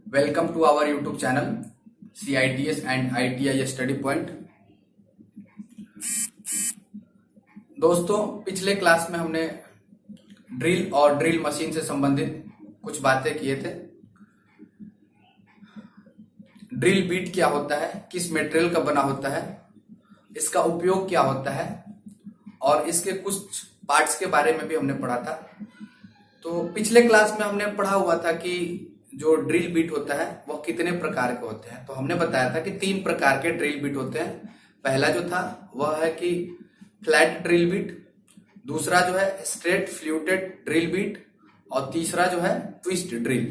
Welcome to our YouTube channel CITS and ITI study point. दोस्तों, पिछले class में हमने ड्रिल और ड्रिल मशीन से संबंधित कुछ बातें किए थे। ड्रिल बीट क्या होता है, किस मटेरियल का बना होता है, इसका उपयोग क्या होता है और इसके कुछ पार्ट्स के बारे में भी हमने पढ़ा था। तो पिछले क्लास में हमने पढ़ा हुआ था कि जो ड्रिल बीट होता है वह कितने प्रकार के होते हैं। तो हमने बताया था कि 3 प्रकार के ड्रिल बीट होते हैं। पहला जो था वह है कि फ्लैट ड्रिल बीट, दूसरा जो है स्ट्रेट फ्लूटेड ड्रिल बीट और तीसरा जो है ट्विस्ट ड्रिल।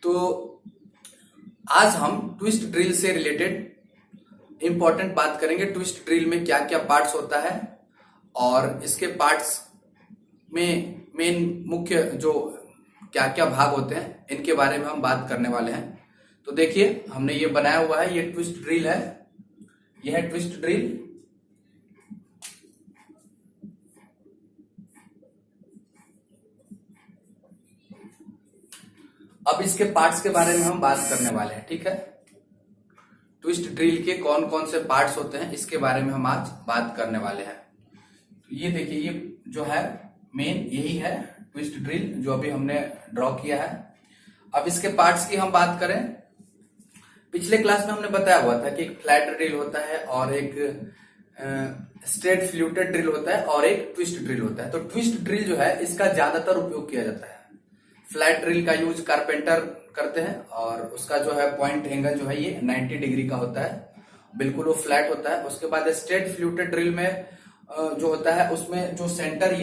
तो आज हम ट्विस्ट ड्रिल से रिलेटेड इंपॉर्टेंट बात करेंगे। ट्विस्ट ड्रिल में क्या क्या पार्ट्स होता है और इसके पार्ट्स में मेन मुख्य जो क्या क्या भाग होते हैं, इनके बारे में हम बात करने वाले हैं। तो देखिए, हमने ये बनाया हुआ है, ये ट्विस्ट ड्रिल है, यह है ट्विस्ट ड्रिल। अब इसके पार्ट्स के बारे में हम बात करने वाले हैं, ठीक है। ट्विस्ट ड्रिल के कौन कौन से पार्ट्स होते हैं, इसके बारे में हम आज बात करने वाले हैं। तो ये देखिए, ये जो है मेन यही है ट्विस्ट ड्रिल जो अभी हमने ड्रॉ किया है। अब इसके पार्ट्स की हम बात करें, पिछले क्लास में हमने बताया हुआ था कि एक फ्लैट ड्रिल होता है और एक स्ट्रेट फ्लूटेड ड्रिल होता है और एक ट्विस्ट ड्रिल होता है। तो ट्विस्ट ड्रिल जो है इसका ज्यादातर उपयोग किया जाता है। फ्लैट ड्रिल का यूज कारपेंटर करते हैं और उसका जो है पॉइंट एंगल जो है ये 90 डिग्री का होता है, बिल्कुल वो फ्लैट होता है। उसके बाद स्ट्रेट फ्लूटेड ड्रिल में जो होता है उसमें जो सेंटर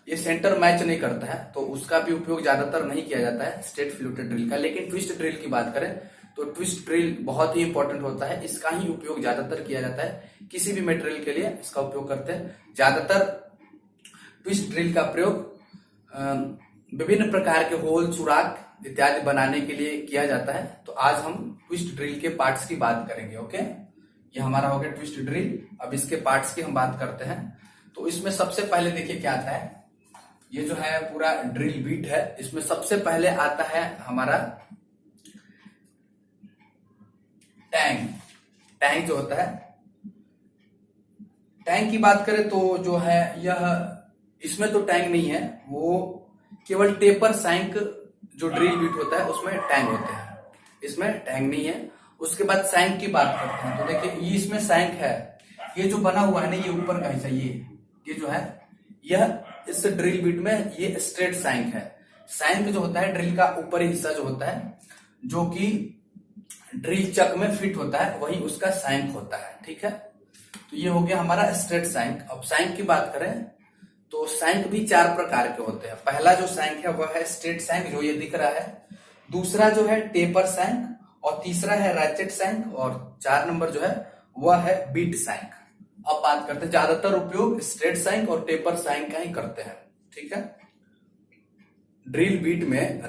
ये सेंटर मैच नहीं करता है, तो उसका भी उपयोग ज्यादातर नहीं किया जाता है स्ट्रेट फ्लूटेड ड्रिल का। लेकिन ट्विस्ट ड्रिल की बात करें तो ट्विस्ट ड्रिल बहुत ही इंपॉर्टेंट होता है, इसका ही उपयोग ज्यादातर किया जाता है। किसी भी मटेरियल के लिए इसका उपयोग करते हैं। ज्यादातर ट्विस्ट ड्रिल का प्रयोग विभिन्न प्रकार के होल, सुराख इत्यादि बनाने के लिए किया जाता है। तो आज हम ट्विस्ट ड्रिल के पार्ट्स की बात करेंगे। ओके, ये हमारा हो गया ट्विस्ट ड्रिल। अब इसके पार्ट्स की हम बात करते हैं। तो इसमें सबसे पहले देखिए क्या आता है, ये जो है पूरा ड्रिल बीट है। इसमें सबसे पहले आता है हमारा टैंक। टैंक जो होता है, टैंक की बात करें तो जो है यह, इसमें तो टैंक नहीं है, वो केवल टेपर सैंक जो ड्रिल बीट होता है उसमें टैंक होते हैं, इसमें टैंक नहीं है। उसके बाद सैंक की बात करते हैं। तो देखिए, ये इसमें सैंक है, ये जो बना हुआ है ना, ये ऊपर का हिस्सा, ये जो है, यह इस ड्रिल बीट में ये स्ट्रेट सैंक है। सैंक जो होता है ड्रिल का ऊपरी हिस्सा जो होता है, जो कि ड्रिल चक में फिट होता है, वही उसका सैंक होता है, ठीक है। तो ये हो गया हमारा स्ट्रेट सैंक। अब सैंक की बात करें तो सैंक भी 4 प्रकार के होते हैं। पहला जो सैंक है वह है स्ट्रेट सैंक, जो ये दिख रहा है। दूसरा जो है टेपर सैंक और तीसरा है रैचेट सैंक और 4 नंबर जो है वह है बीट सैंक। अब बात करते हैं, ज्यादातर उपयोग स्ट्रेट सैंक और टेपर सैंक का ही करते हैं, ठीक है। ड्रिल बीट में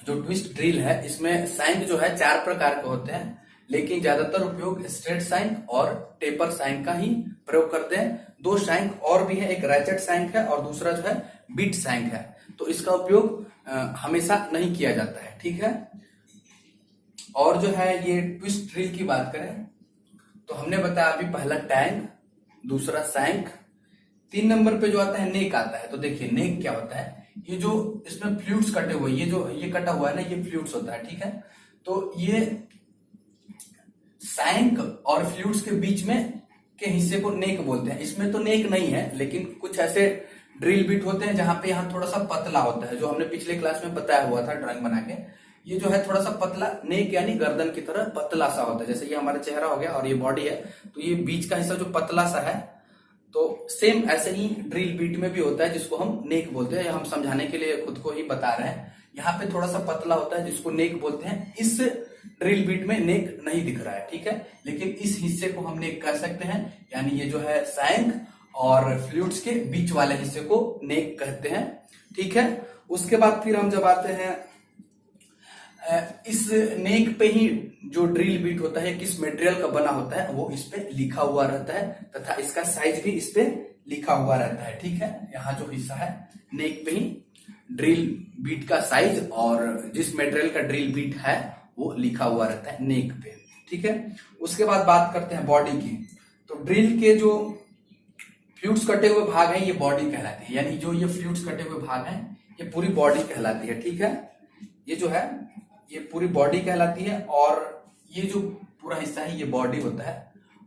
जो ट्विस्ट ड्रिल है इसमें सैंक जो है 4 प्रकार के होते हैं, लेकिन ज्यादातर उपयोग स्ट्रेट सैंक और टेपर सैंक का ही प्रयोग करते हैं। 2 सैंक और भी है, एक रैचेट सैंक है और दूसरा जो है बीट सैंक है। तो इसका उपयोग हमेशा नहीं किया जाता है, ठीक है। और जो है ये ट्विस्ट ड्रिल की बात करें तो हमने बताया अभी, पहला टैंक, दूसरा सैंक, 3 नंबर पे जो आता है नेक आता है। तो देखिए नेक क्या होता है, ये जो इसमें फ्लूइड्स कटे हुए, ये कटा हुआ है ना, ये फ्लूइड्स होता है, ठीक है। तो ये सैंक और फ्लूइड्स के बीच में के हिस्से को नेक बोलते हैं। इसमें तो नेक नहीं है, लेकिन कुछ ऐसे ड्रिल बीट होते हैं जहां पे यहाँ थोड़ा सा पतला होता है, जो हमने पिछले क्लास में बताया हुआ था ड्राइंग बना के। ये जो है थोड़ा सा पतला, नेक यानी गर्दन की तरह पतला सा होता है। जैसे ये हमारा चेहरा हो गया और ये बॉडी है, तो ये बीच का हिस्सा जो पतला सा है, तो सेम ऐसे ही ड्रिल बीट में भी होता है, जिसको हम नेक बोलते हैं। हम समझाने के लिए खुद को ही बता रहे हैं। यहाँ पे थोड़ा सा पतला होता है जिसको नेक बोलते हैं। इस ड्रिल बीट में नेक नहीं दिख रहा है, ठीक है, लेकिन इस हिस्से को हम नेक कह सकते हैं। यानी ये जो है सैंक और फ्लूइड्स के बीच वाले हिस्से को नेक कहते हैं, ठीक है। उसके बाद फिर हम जब आते हैं, इस नेक पे ही जो ड्रिल बीट होता है किस मटेरियल का बना होता है वो इस पे लिखा हुआ रहता है, तथा इसका साइज भी इस पे लिखा हुआ रहता है, ठीक है। यहाँ जो हिस्सा है नेक पे ही ड्रिल बीट का साइज और जिस मटेरियल का ड्रिल बीट है वो लिखा हुआ रहता है नेक पे। ठीक है, उसके बाद बात करते हैं बॉडी की। तो ड्रिल के जो फ्लूइड्स कटे हुए भाग हैं ये बॉडी कहलाती है, यानी जो ये फ्लूइड्स कटे हुए भाग हैं ये पूरी बॉडी कहलाती है। ठीक है, ये जो है ये पूरी बॉडी कहलाती है और ये जो पूरा हिस्सा है ये बॉडी होता है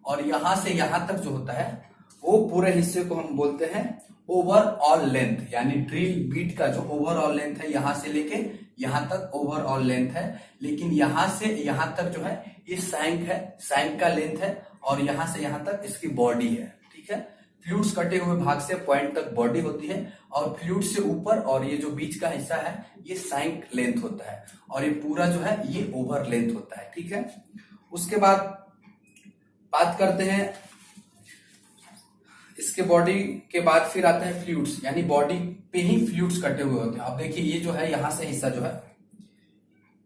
और यहां से यहां तक जो होता है वो पूरे हिस्से को हम बोलते हैं ओवरऑल लेंथ, यानी ड्रिल बीट का जो ओवरऑल लेंथ है यहां से लेके यहां तक ओवरऑल लेंथ है, लेकिन यहां से यहां तक जो है ये सैंक है, सैंक का लेंथ है और यहां से यहां तक इसकी बॉडी है। ठीक है, फ्लूइड्स कटे हुए भाग से पॉइंट तक बॉडी होती है और फ्लूइड से ऊपर और ये जो बीच का हिस्सा है ये सैंक लेंथ होता है और ये पूरा जो है ये ओवर लेंथ होता है। ठीक है, उसके बाद बात करते हैं इसके बॉडी के बाद फिर आता है फ्लूइड्स, यानी बॉडी पे ही फ्लूइड्स कटे हुए होते हैं। अब देखिए ये जो है यहां से हिस्सा जो है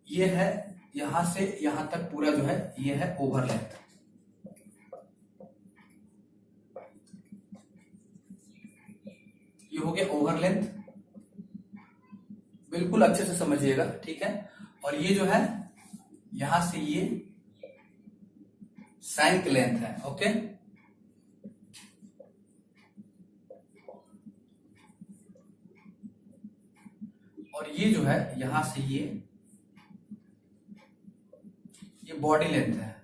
ये है यहां से यहां तक पूरा जो है ये है ओवर लेंथ, ये हो गया ओवर लेंथ, बिल्कुल अच्छे से समझिएगा। ठीक है, और ये जो है यहां से ये सैंक लेंथ है। ओके, और ये जो है यहां से ये बॉडी लेंथ है।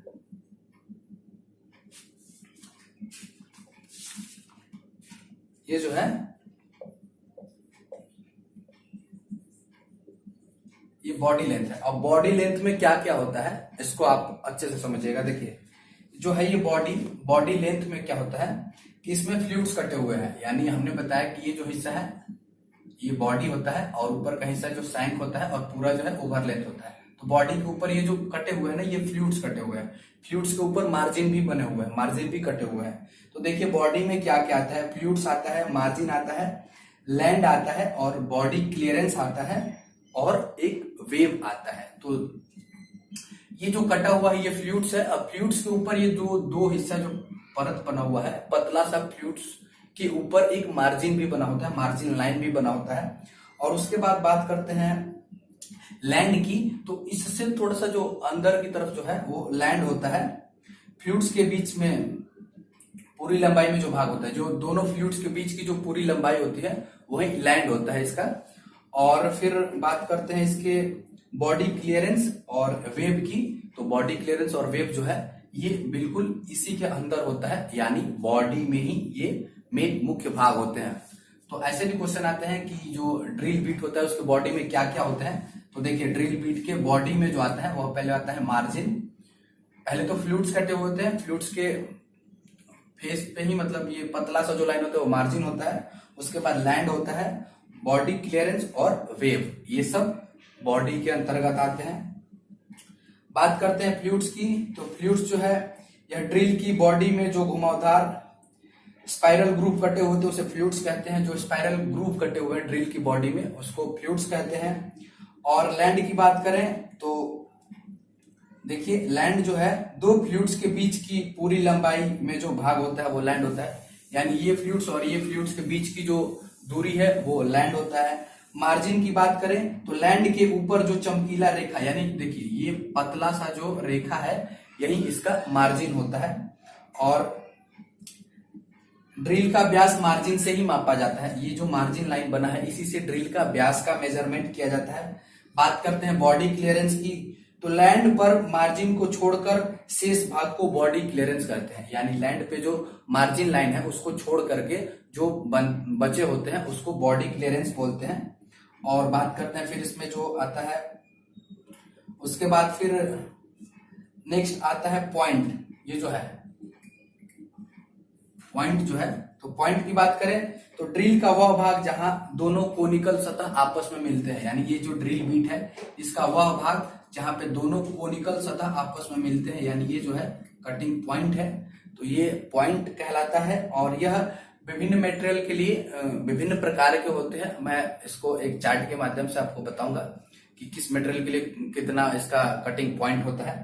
ये जो है ये बॉडी लेंथ है। अब बॉडी लेंथ में क्या क्या होता है इसको आप अच्छे से समझिएगा। देखिए जो है ये बॉडी लेंथ में क्या होता है कि इसमें फ्लूइड्स कटे हुए हैं, यानी हमने बताया कि ये जो हिस्सा है ये बॉडी होता है और ऊपर का हिस्सा जो सैंक होता है और पूरा जो है ओवर लेंथ होता है। तो बॉडी के ऊपर ये जो कटे हुए हैं ना ये फ्लूइड्स कटे हुए हैं, फ्लूइड्स के ऊपर मार्जिन भी बने हुए हैं, मार्जिन भी कटे हुए हैं। तो देखिए बॉडी में क्या क्या आता है, फ्लूइड्स आता है, मार्जिन आता है, लैंड आता है और बॉडी क्लियरेंस आता है और एक वेव आता है। तो ये जो कटा हुआ है ये फ्लूइड्स है। अब फ्लूइड्स के ऊपर ये दो हिस्सा जो परत बना हुआ है, पतला सा फ्लूइड्स के ऊपर एक मार्जिन भी बना होता है, मार्जिन लाइन भी बना होता है। और उसके बाद बात करते हैं लैंड की, तो इससे थोड़ा सा जो अंदर की तरफ जो है वो लैंड होता है। फ्लूइड्स के बीच में पूरी लंबाई में जो भाग होता है, जो दोनों फ्लूइड्स के बीच की जो पूरी लंबाई होती है वही लैंड होता है इसका। और फिर बात करते हैं इसके बॉडी क्लियरेंस और वेव की। तो बॉडी क्लियरेंस और वेव जो है ये बिल्कुल इसी के अंदर होता है, यानी बॉडी में ही ये मेन मुख्य भाग होते हैं। तो ऐसे भी क्वेश्चन आते हैं कि जो ड्रिल बीट होता है उसके बॉडी में क्या क्या होता है। तो देखिए ड्रिल बीट के बॉडी में जो आता है वह पहले आता है मार्जिन। पहले तो फ्लूइड्स कटे हुए होते हैं, फ्लूइड्स के फेस पे ही मतलब ये पतला सा जो लाइन होता है वो मार्जिन होता है। उसके बाद लैंड होता है, बॉडी क्लियरेंस और वेव, ये सब बॉडी के अंतर्गत आते हैं। बात करते हैं फ्लूइड्स की। तो फ्लूइड्स जो है यह ड्रिल की बॉडी में जो घुमावदार स्पाइरल ग्रूव कटे हुए थे उसे फ्लूइड्स कहते हैं। जो स्पाइरल ग्रूव कटे हुए हैं ड्रिल की बॉडी में उसको फ्लूइड्स कहते हैं। और लैंड की बात करें तो देखिए लैंड जो है दो फ्लूइड्स के बीच की पूरी लंबाई में जो भाग होता है वो लैंड होता है, यानी ये फ्लूइड्स और ये फ्लूइड्स के बीच की जो दूरी है वो लैंड होता है। मार्जिन की बात करें तो लैंड के ऊपर जो चमकीला रेखा, यानी देखिए ये पतला सा जो रेखा है यही इसका मार्जिन होता है। और ड्रिल का व्यास मार्जिन से ही मापा जाता है। ये जो मार्जिन लाइन बना है इसी से ड्रिल का व्यास का मेजरमेंट किया जाता है। बात करते हैं बॉडी क्लियरेंस की। तो लैंड पर मार्जिन को छोड़कर शेष भाग को बॉडी क्लियरेंस कहते हैं, यानी लैंड पे जो मार्जिन लाइन है उसको छोड़ करके जो बचे होते हैं उसको बॉडी क्लियरेंस बोलते हैं। और बात करते हैं फिर इसमें जो आता है उसके बाद फिर नेक्स्ट आता है पॉइंट। ये जो है पॉइंट जो है, तो पॉइंट की बात करें तो ड्रिल का वह भाग जहां दोनों कोनिकल सतह आपस में मिलते हैं, यानी ये जो ड्रिल बीट है इसका वह भाग जहां पे दोनों कोनिकल सतह आपस में मिलते हैं, यानी ये जो है कटिंग पॉइंट है। तो ये पॉइंट कहलाता है। और यह विभिन्न मटेरियल के लिए विभिन्न प्रकार के होते हैं। मैं इसको एक चार्ट के माध्यम से आपको बताऊंगा कि किस मटेरियल के लिए कितना इसका कटिंग पॉइंट होता है।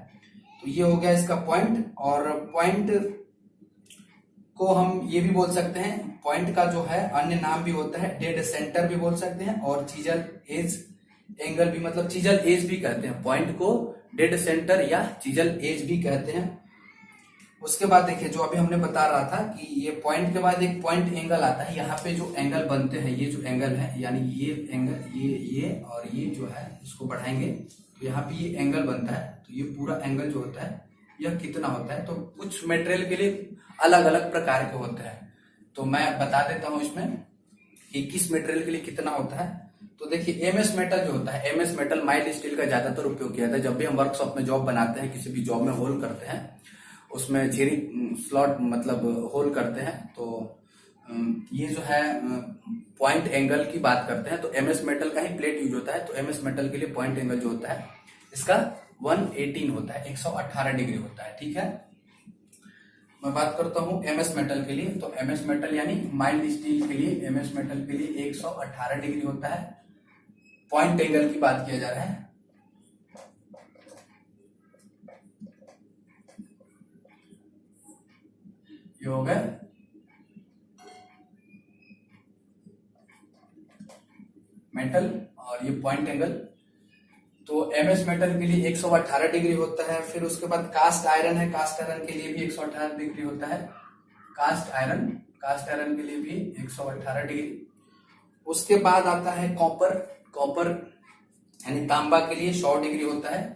तो ये हो गया इसका पॉइंट। और पॉइंट को हम ये भी बोल सकते हैं, पॉइंट का जो है अन्य नाम भी होता है, डेड सेंटर भी बोल सकते हैं और चीजल एज एंगल भी, मतलब चीजल एज भी कहते हैं। पॉइंट को डेड सेंटर या चीजल एज भी कहते हैं। उसके बाद देखिए जो अभी हमने बता रहा था कि ये पॉइंट के बाद एक पॉइंट एंगल आता है। यहाँ पे जो एंगल बनते हैं, ये जो एंगल है, यानी ये एंगल, ये और ये जो है, इसको बढ़ाएंगे तो यहाँ पे ये एंगल बनता है। तो ये पूरा एंगल जो होता है यह कितना होता है, तो कुछ मटेरियल के लिए अलग अलग प्रकार के होते हैं। तो मैं बता देता हूं इसमें कि किस मटेरियल के लिए कितना होता है। तो देखिए एमएस मेटल जो होता है, एमएस मेटल माइल्ड स्टील का ज्यादातर उपयोग किया जाता है। जब भी हम वर्कशॉप में जॉब बनाते हैं, किसी भी जॉब में होल करते हैं, उसमें झिरी स्लॉट मतलब होल करते हैं, तो ये जो है पॉइंट एंगल की बात करते हैं। तो एमएस मेटल का ही प्लेट यूज होता है। तो एमएस मेटल के लिए पॉइंट एंगल जो होता है इसका 118 होता है, 118 डिग्री होता है। ठीक है, मैं बात करता हूं एमएस मेटल के लिए। तो एमएस मेटल यानी माइल्ड स्टील के लिए, एमएस मेटल के लिए 118 डिग्री होता है। पॉइंट एंगल की बात किया जा रहा है। ये हो गया मेटल और ये पॉइंट एंगल। तो एमएस मेटल के लिए 118 डिग्री होता है। फिर उसके बाद कास्ट आयरन है, कास्ट आयरन के लिए भी 118 डिग्री होता है। कास्ट आयरन के लिए भी 118 डिग्री। उसके बाद आता है कॉपर, कॉपर यानी तांबा के लिए 100 डिग्री होता है।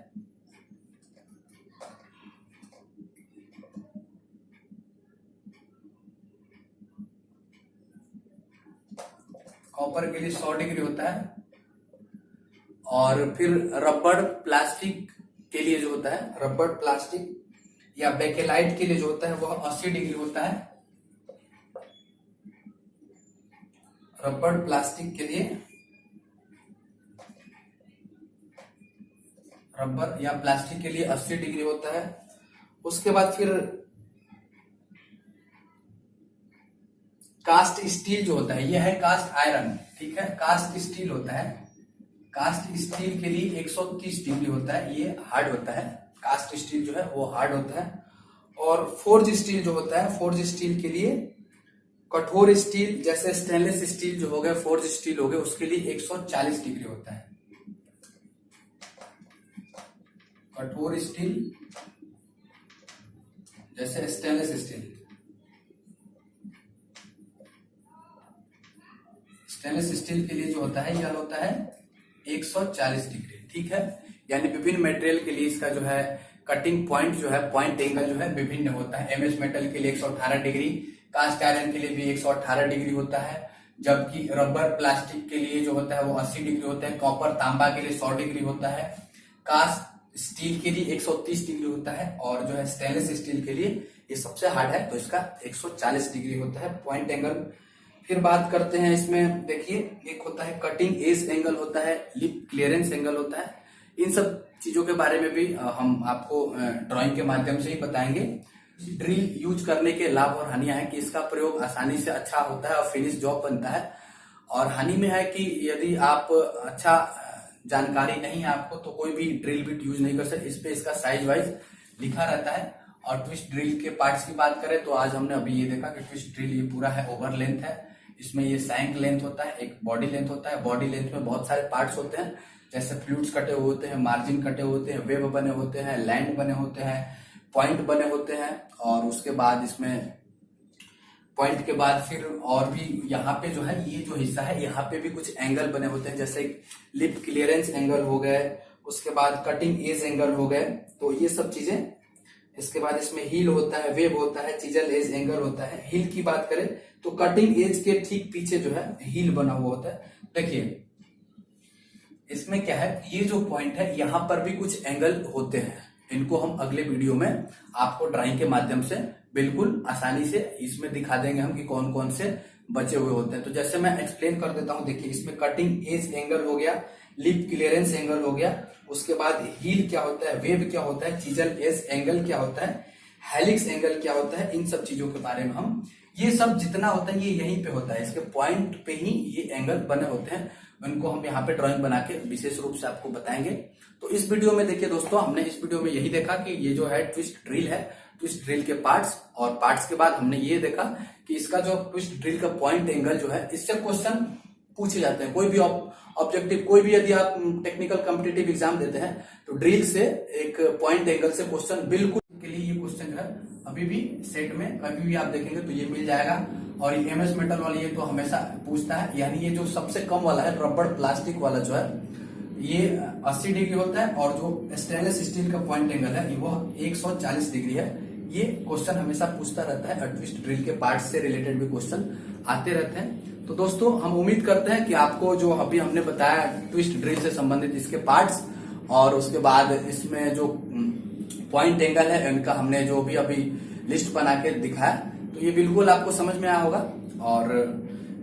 कॉपर के लिए 100 डिग्री होता है। और फिर रबड़ प्लास्टिक के लिए जो होता है, रबड़ प्लास्टिक या बेकेलाइट के लिए जो होता है वह 80 डिग्री होता है। रबड़ प्लास्टिक के लिए, रबड़ या प्लास्टिक के लिए 80 डिग्री होता है। उसके बाद फिर कास्ट स्टील जो होता है, यह है कास्ट आयरन। ठीक है, कास्ट स्टील होता है, कास्ट स्टील के लिए 130 डिग्री होता है। ये हार्ड होता है, कास्ट स्टील जो है वो हार्ड होता है। और फोर्ज स्टील जो होता है, फोर्ज स्टील के लिए, कठोर स्टील जैसे स्टेनलेस स्टील जो हो गए, फोर्ज स्टील हो गए, उसके लिए 140 डिग्री होता है। कठोर स्टील जैसे स्टेनलेस स्टील, स्टेनलेस स्टील के लिए जो होता है यह होता है 140 डिग्री। ठीक है, यानी विभिन्न मटेरियल के लिए इसका जो है कटिंग पॉइंट जो है, पॉइंट एंगल जो है विभिन्न होता है। एमएस मेटल के लिए 118 डिग्री, कास्ट आयरन के लिए भी 118 डिग्री होता है। जबकि रबर प्लास्टिक के लिए जो होता है वो 80 डिग्री होता है। कॉपर तांबा के लिए 100 डिग्री होता है। कास्ट स्टील के लिए 130 डिग्री होता है। और जो है स्टेनलेस स्टील के लिए ये सबसे हार्ड है, तो इसका 140 डिग्री होता है पॉइंट एंगल। फिर बात करते हैं इसमें, देखिए एक होता है कटिंग एज एंगल होता है, लिप क्लियरेंस एंगल होता है। इन सब चीजों के बारे में भी हम आपको ड्राइंग के माध्यम से ही बताएंगे। ड्रिल यूज करने के लाभ और हानियां है कि इसका प्रयोग आसानी से अच्छा होता है और फिनिश जॉब बनता है। और हानि में है कि यदि आप अच्छा जानकारी नहीं है आपको तो कोई भी ड्रिल बिट यूज नहीं कर सकते। इस पे इसका साइज वाइज लिखा रहता है। और ट्विस्ट ड्रिल के पार्ट्स की बात करें तो आज हमने अभी ये देखा कि ट्विस्ट ड्रिल ये पूरा है ओवर लेंथ है। इसमें ये सैंक लेंथ होता है, एक बॉडी लेंथ होता है। बॉडी लेंथ में बहुत सारे पार्ट्स होते हैं, जैसे फ्लूइड्स कटे हुए होते हैं, मार्जिन कटे हुए होते हैं, वेब बने होते हैं, लैंड बने होते हैं, पॉइंट बने होते हैं। और उसके बाद इसमें पॉइंट के बाद फिर और भी यहाँ पे जो है ये जो हिस्सा है यहाँ पे भी कुछ एंगल बने होते हैं, जैसे लिप क्लियरेंस एंगल हो गए, उसके बाद कटिंग एज एंगल हो गए। तो ये सब चीजें, इसके बाद इसमें हील होता है, वेब होता है, चिजल एज एंगल होता है। हील की बात करें तो कटिंग एज के ठीक पीछे जो है हील बना हुआ होता है। देखिए इसमें क्या है, ये जो पॉइंट है यहाँ पर भी कुछ एंगल होते हैं। इनको हम अगले वीडियो में आपको ड्राइंग के माध्यम से बिल्कुल आसानी से इसमें दिखा देंगे हम कि कौन कौन से बचे हुए होते हैं। तो जैसे मैं एक्सप्लेन कर देता हूं, देखिए इसमें कटिंग एज एंगल हो गया, लिप क्लियरेंस एंगल हो गया, उसके बाद हील क्या होता है, वेब क्या होता है, चिजल एज एंगल क्या होता है, हेलिक्स एंगल क्या होता है। इन सब चीजों के बारे में हम, ये सब जितना होता है ये यहीं पे होता है, इसके पॉइंट पे ही ये एंगल बने होते हैं। उनको हम यहाँ पे ड्राइंग बना के विशेष रूप से आपको बताएंगे। तो इस वीडियो में देखिए दोस्तों, हमने इस वीडियो में यही देखा कि ये जो है ट्विस्ट ड्रिल है, ट्विस्ट ड्रिल के पार्ट्स, और पार्ट्स के बाद हमने ये देखा कि इसका जो ट्विस्ट ड्रिल का पॉइंट एंगल जो है, इससे क्वेश्चन पूछे जाते हैं। कोई भी ऑब्जेक्टिव, कोई भी यदि आप टेक्निकल कॉम्पिटिटिव एग्जाम देते हैं तो ड्रिल से एक पॉइंट एंगल से क्वेश्चन बिल्कुल के लिए ये क्वेश्चन जो है अभी भी सेट में कभी भी आप देखेंगे तो ये मिल जाएगा। और ये एमएस मेटल वाली ये तो हमेशा पूछता है, यानी ये जो सबसे कम वाला है रबड़ प्लास्टिक वाला जो है ये 80 डिग्री होता है, और जो स्टेनलेस स्टील का पॉइंट एंगल है वो 140 डिग्री है। ये क्वेश्चन हमेशा पूछता रहता है, ट्विस्ट ड्रिल के पार्ट से रिलेटेड भी क्वेश्चन आते रहते हैं। तो दोस्तों हम उम्मीद करते हैं कि आपको जो अभी हमने बताया ट्विस्ट ड्रिल से संबंधित इसके पार्ट्स, और उसके बाद इसमें जो पॉइंट एंगल है इनका हमने जो भी अभी लिस्ट बना के दिखाया, तो ये बिल्कुल आपको समझ में आया होगा। और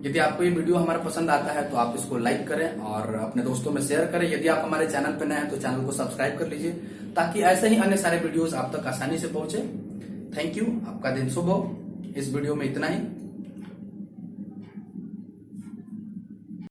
यदि आपको ये वीडियो हमारा पसंद आता है तो आप इसको लाइक करें और अपने दोस्तों में शेयर करें। यदि आप हमारे चैनल पर नए हैं तो चैनल को सब्सक्राइब कर लीजिए, ताकि ऐसे ही अन्य सारे वीडियोस आप तक आसानी से पहुंचे। थैंक यू, आपका दिन शुभ हो। इस वीडियो में इतना ही।